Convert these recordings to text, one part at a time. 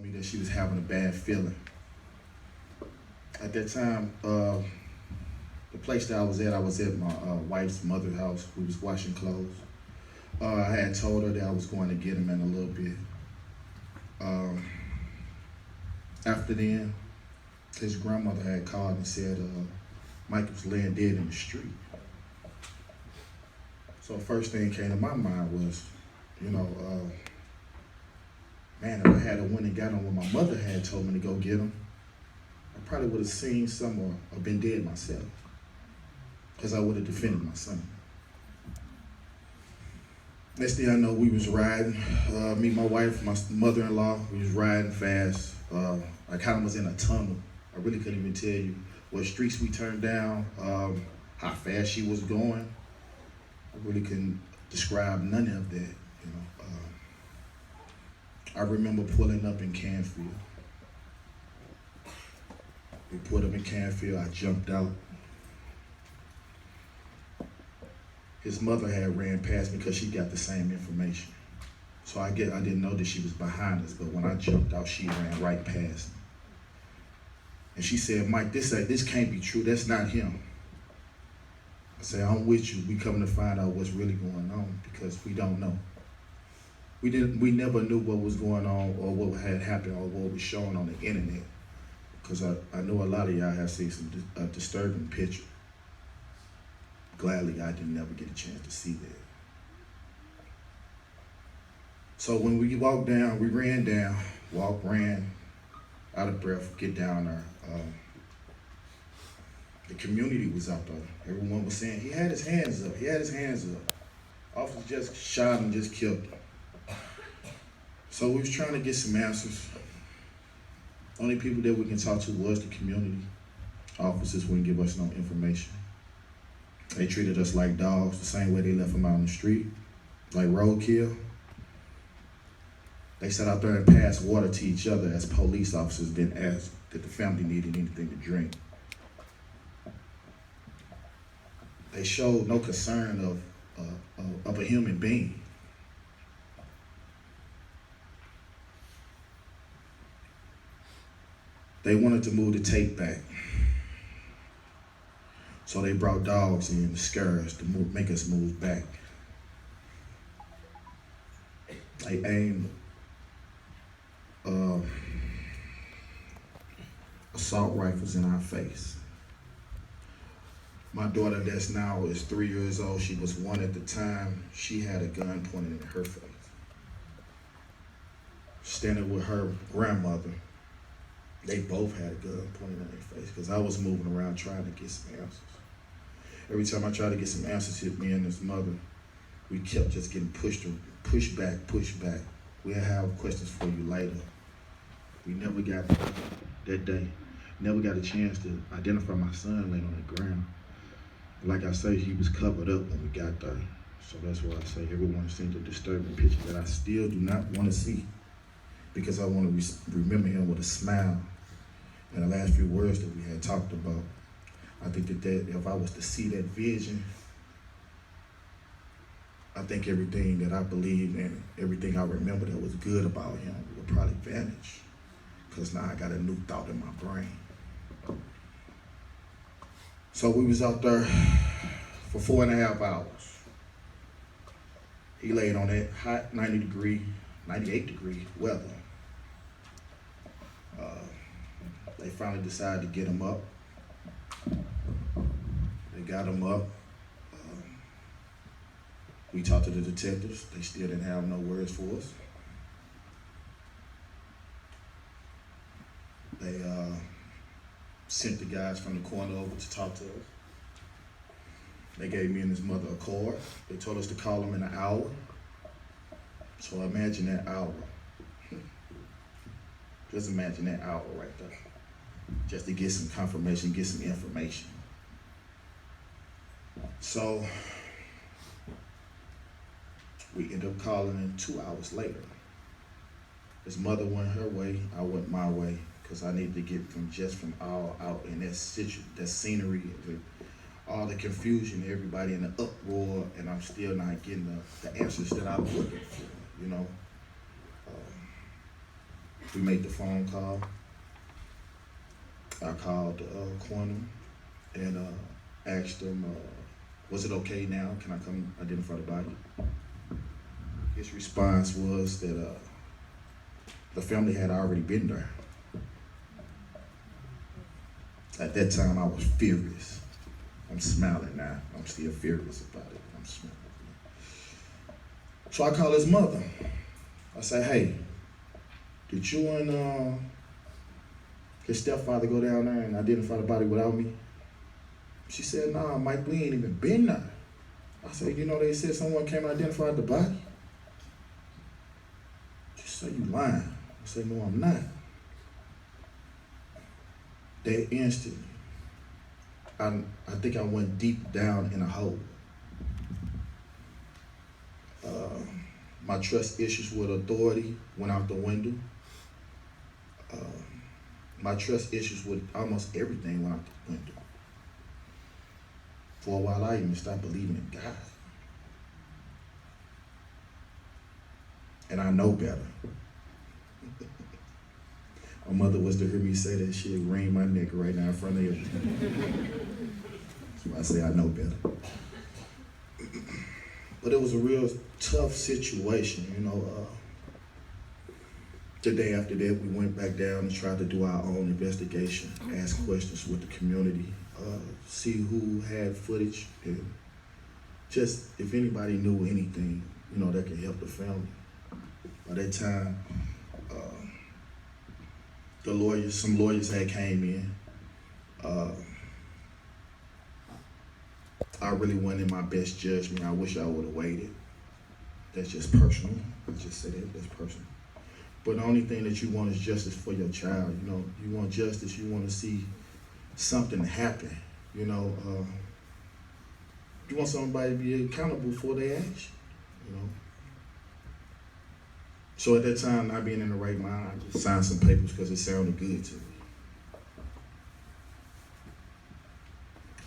told me that she was having a bad feeling. At that time, the place that I was at my wife's mother's house. We was washing clothes. I had told her that I was going to get him in a little bit. After then, his grandmother had called and said Mike was laying dead in the street. So the first thing came to my mind was, man, if I had went and got him when my mother had told me to go get him, I probably would have seen some or been dead myself, because I would have defended my son. Next thing I know, we was riding, me, my wife, my mother-in-law, we was riding fast. I kind of was in a tunnel. I really couldn't even tell you what streets we turned down, how fast she was going. I really couldn't describe none of that, I remember pulling up in Canfield. We pulled up in Canfield, I jumped out. His mother had ran past me because she got the same information. So I didn't know that she was behind us, but when I jumped out, she ran right past me. And she said, Mike, this can't be true, that's not him. I said, I'm with you, we coming to find out what's really going on, because we don't know. We never knew what was going on or what had happened or what was shown on the internet, because I know a lot of y'all have seen some disturbing pictures. Gladly, I didn't never get a chance to see that. So when we walked down, we ran down, ran, out of breath, get down there. The community was out there. Everyone was saying, he had his hands up, he had his hands up. Officer just shot him, just killed him. So we was trying to get some answers. Only people that we can talk to was the community. Officers wouldn't give us no information. They treated us like dogs, the same way they left them out on the street, like roadkill. They sat out there and passed water to each other as police officers didn't ask that the family needed anything to drink. They showed no concern of a human being. They wanted to move the tape back. So they brought dogs in to scare us, to make us move back. They aimed assault rifles in our face. My daughter that's now is 3 years old, she was 1 at the time, she had a gun pointed in her face. Standing with her grandmother, they both had a gun pointed in their face, because I was moving around trying to get some answers. Every time I tried to get some answers to me and his mother, we kept just getting pushed back. We'll have questions for you later. We never got that day, never got a chance to identify my son laying on the ground. Like I say, he was covered up when we got there. So that's why I say everyone seen the disturbing picture that I still do not want to see, because I want to remember him with a smile. And the last few words that we had talked about, I think that if I was to see that vision, I think everything that I believe and everything I remember that was good about him would probably vanish, because now I got a new thought in my brain. So we was out there for 4.5 hours. He laid on that hot 98 degree weather. They finally decided to get him up. They got him up. We talked to the detectives. They still didn't have no words for us. They sent the guys from the corner over to talk to us. They gave me and his mother a card. They told us to call them in an hour. So imagine that hour. Just imagine that hour right there. Just to get some confirmation, get some information. So we ended up calling him 2 hours later. His mother went her way, I went my way, because I needed to get from all out in that scenery, all the confusion, everybody in the uproar, and I'm still not getting the answers that I was looking for, We made the phone call. I called the coroner and asked him, was it okay now? Can I come identify the body? His response was that the family had already been there. At that time, I was furious. I'm smiling now. I'm still furious about it. I'm smiling. So I call his mother. I say, hey, did you and his stepfather go down there and identify the body without me? She said, nah, Mike, we ain't even been there. I said, you know, they said someone came and identified the body. She said, you lying. I said, no, I'm not. That instant, I think I went deep down in a hole. My trust issues with authority went out the window. My trust issues with almost everything went out the window. For a while, I even stopped believing in God. And I know better. My mother was to hear me say that, she'd wring my neck right now in front of you. So I say I know better. But it was a real tough situation, you know. The day after that, we went back down and tried to do our own investigation, ask questions with the community, see who had footage, and just if anybody knew anything, you know, that could help the family. By that time, some lawyers had came in. I really wasn't in my best judgment. I wish I would have waited. That's just personal. I just said that's personal. But the only thing that you want is justice for your child. You know, you want justice. You want to see something happen. You know, you want somebody to be accountable for their actions. You know. So at that time, not being in the right mind, I just signed some papers because it sounded good to me.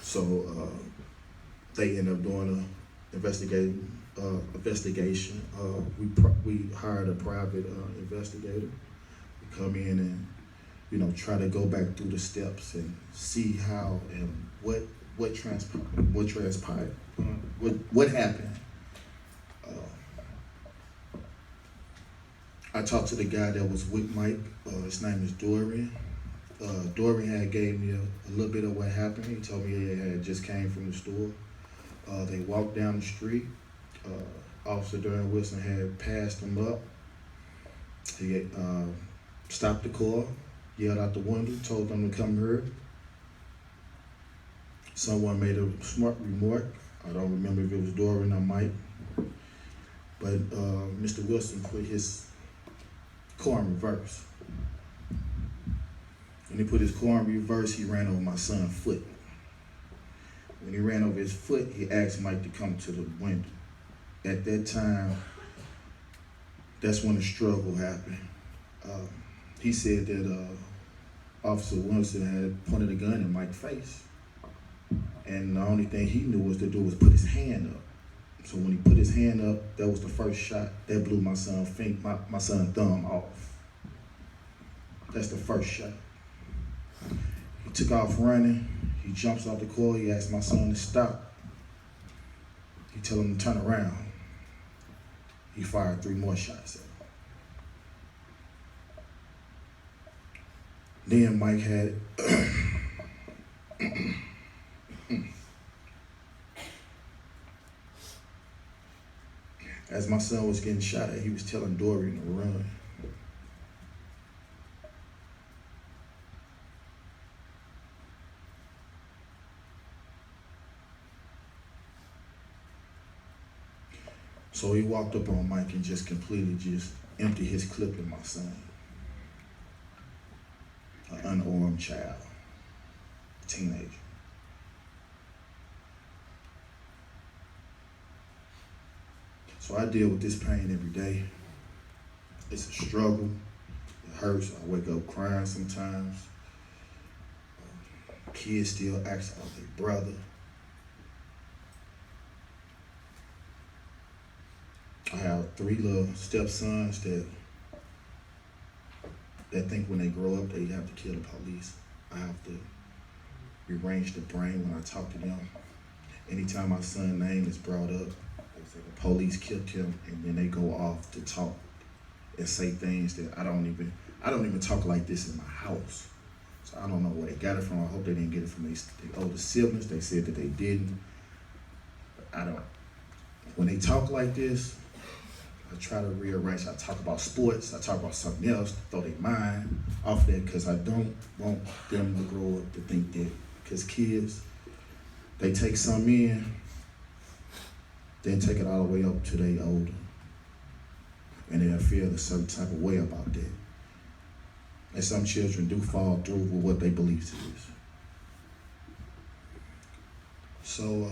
So they ended up doing an investigation. We hired a private investigator to come in and, you know, try to go back through the steps and see how and what transpired, what happened. I talked to the guy that was with Mike. His name is Dorian. Dorian had gave me a little bit of what happened. He told me he had just came from the store. They walked down the street. Officer Darren Wilson had passed them up. He stopped the car, yelled out the window, told them to come here. Someone made a smart remark. I don't remember if it was Dorian or Mike. But Mr. Wilson put his car in reverse. When he put his car in reverse, he ran over my son's foot. When he ran over his foot, he asked Mike to come to the window. At that time, that's when the struggle happened. He said that Officer Wilson had pointed a gun in Mike's face. And the only thing he knew was to do was put his hand up. So when he put his hand up, that was the first shot. That blew my son's thumb off. That's the first shot. He took off running. He jumps off the car. He asked my son to stop. He told him to turn around. He fired 3 more shots at him. Then Mike had as my son was getting shot at, he was telling Dorian to run. So he walked up on Mike and just completely emptied his clip in my son. An unarmed child, a teenager. So I deal with this pain every day. It's a struggle. It hurts. I wake up crying sometimes. Kids still ask about their brother. I have 3 little stepsons that that think when they grow up they have to kill the police. I have to rearrange the brain when I talk to them. Anytime my son's name is brought up, they say the police killed him, and then they go off to talk and say things that I don't even talk like this in my house. So I don't know where they got it from. I hope they didn't get it from their older siblings. They said that they didn't. But I don't. When they talk like this, I try to rearrange. I talk about sports. I talk about something else, throw their mind off that, because I don't want them to grow up to think that, because kids, they take some in, then take it all the way up to they older. And they'll feel a certain type of way about that. And some children do fall through with what they believe it is. So,